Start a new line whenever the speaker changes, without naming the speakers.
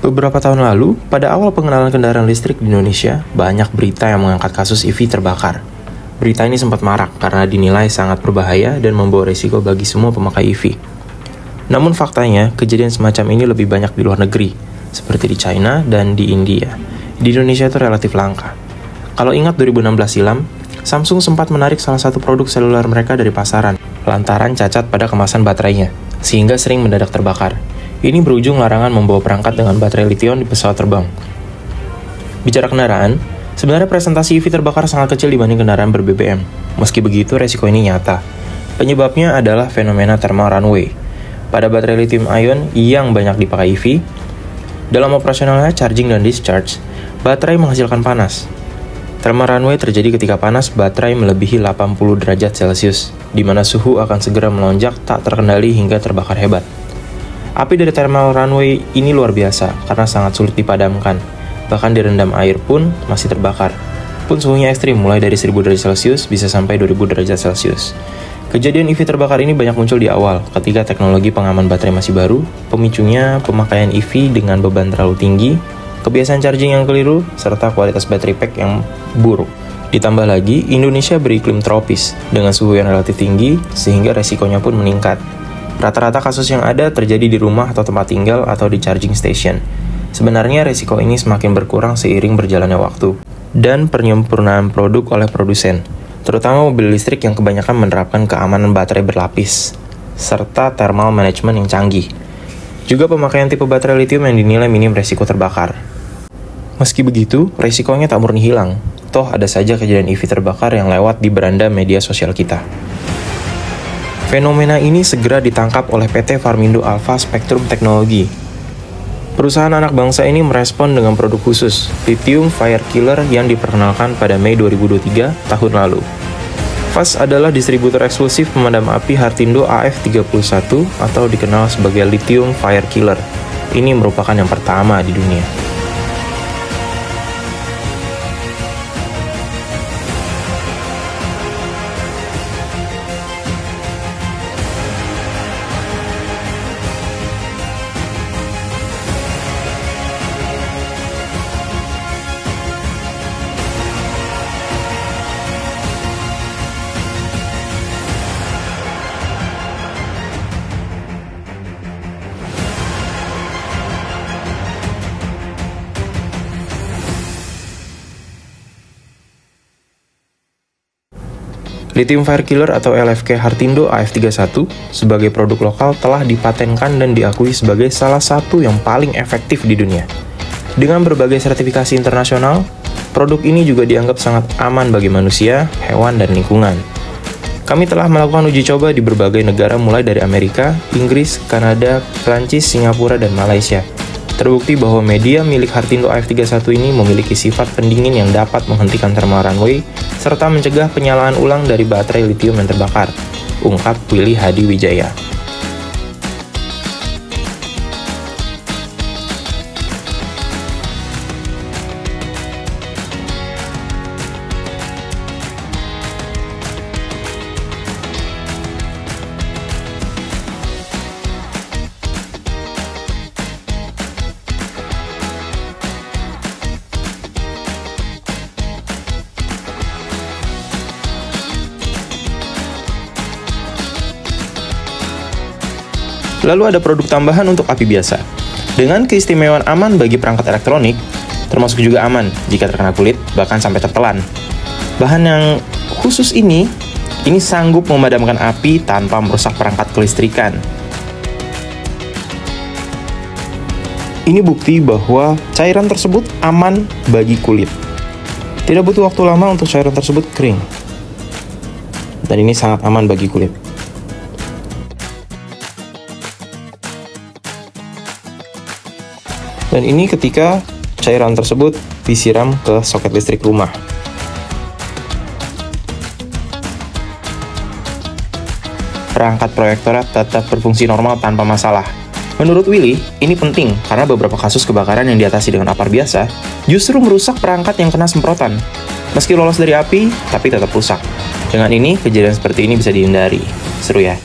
Beberapa tahun lalu, pada awal pengenalan kendaraan listrik di Indonesia, banyak berita yang mengangkat kasus EV terbakar. Berita ini sempat marak karena dinilai sangat berbahaya dan membawa risiko bagi semua pemakai EV. Namun faktanya, kejadian semacam ini lebih banyak di luar negeri, seperti di China dan di India. Di Indonesia itu relatif langka. Kalau ingat 2016 silam, Samsung sempat menarik salah satu produk seluler mereka dari pasaran, lantaran cacat pada kemasan baterainya, sehingga sering mendadak terbakar. Ini berujung larangan membawa perangkat dengan baterai lithium di pesawat terbang. Bicara kendaraan, sebenarnya presentasi EV terbakar sangat kecil dibanding kendaraan ber-BBM. Meski begitu, resiko ini nyata. Penyebabnya adalah fenomena thermal runaway. Pada baterai lithium ion yang banyak dipakai EV, dalam operasionalnya charging dan discharge, baterai menghasilkan panas. Thermal runaway terjadi ketika panas baterai melebihi 80 derajat Celcius, di mana suhu akan segera melonjak tak terkendali hingga terbakar hebat. Api dari thermal runaway ini luar biasa karena sangat sulit dipadamkan. Bahkan direndam air pun masih terbakar. Pun suhunya ekstrim mulai dari 1000 derajat Celcius bisa sampai 2000 derajat Celcius. Kejadian EV terbakar ini banyak muncul di awal ketika teknologi pengaman baterai masih baru, pemicunya pemakaian EV dengan beban terlalu tinggi, kebiasaan charging yang keliru, serta kualitas baterai pack yang buruk. Ditambah lagi, Indonesia beriklim tropis dengan suhu yang relatif tinggi sehingga resikonya pun meningkat. Rata-rata kasus yang ada terjadi di rumah atau tempat tinggal atau di charging station. Sebenarnya resiko ini semakin berkurang seiring berjalannya waktu dan penyempurnaan produk oleh produsen, terutama mobil listrik yang kebanyakan menerapkan keamanan baterai berlapis, serta thermal management yang canggih. Juga pemakaian tipe baterai lithium yang dinilai minim resiko terbakar. Meski begitu, resikonya tak murni hilang. Toh ada saja kejadian EV terbakar yang lewat di beranda media sosial kita. Fenomena ini segera ditangkap oleh PT Farmindo Alpha Spectrum Technology. Perusahaan anak bangsa ini merespon dengan produk khusus, Lithium Fire Killer yang diperkenalkan pada Mei 2023 tahun lalu. FAS adalah distributor eksklusif pemadam api Hartindo AF31 atau dikenal sebagai Lithium Fire Killer. Ini merupakan yang pertama di dunia. Lithium Fire Killer atau LFK Hartindo AF31 sebagai produk lokal telah dipatenkan dan diakui sebagai salah satu yang paling efektif di dunia. Dengan berbagai sertifikasi internasional, produk ini juga dianggap sangat aman bagi manusia, hewan, dan lingkungan. Kami telah melakukan uji coba di berbagai negara mulai dari Amerika, Inggris, Kanada, Prancis, Singapura, dan Malaysia. Terbukti bahwa media milik Hartindo AF31 ini memiliki sifat pendingin yang dapat menghentikan thermal runaway serta mencegah penyalaan ulang dari baterai lithium yang terbakar, ungkap Willy Hadi Wijaya. Lalu ada produk tambahan untuk api biasa. Dengan keistimewaan aman bagi perangkat elektronik, termasuk juga aman jika terkena kulit, bahkan sampai tertelan. Bahan yang khusus ini sanggup memadamkan api tanpa merusak perangkat kelistrikan. Ini bukti bahwa cairan tersebut aman bagi kulit. Tidak butuh waktu lama untuk cairan tersebut kering. Dan ini sangat aman bagi kulit. Dan ini ketika cairan tersebut disiram ke soket listrik rumah. Perangkat proyektornya tetap berfungsi normal tanpa masalah. Menurut Willy, ini penting karena beberapa kasus kebakaran yang diatasi dengan apar biasa justru merusak perangkat yang kena semprotan. Meski lolos dari api, tapi tetap rusak. Dengan ini, kejadian seperti ini bisa dihindari. Seru ya?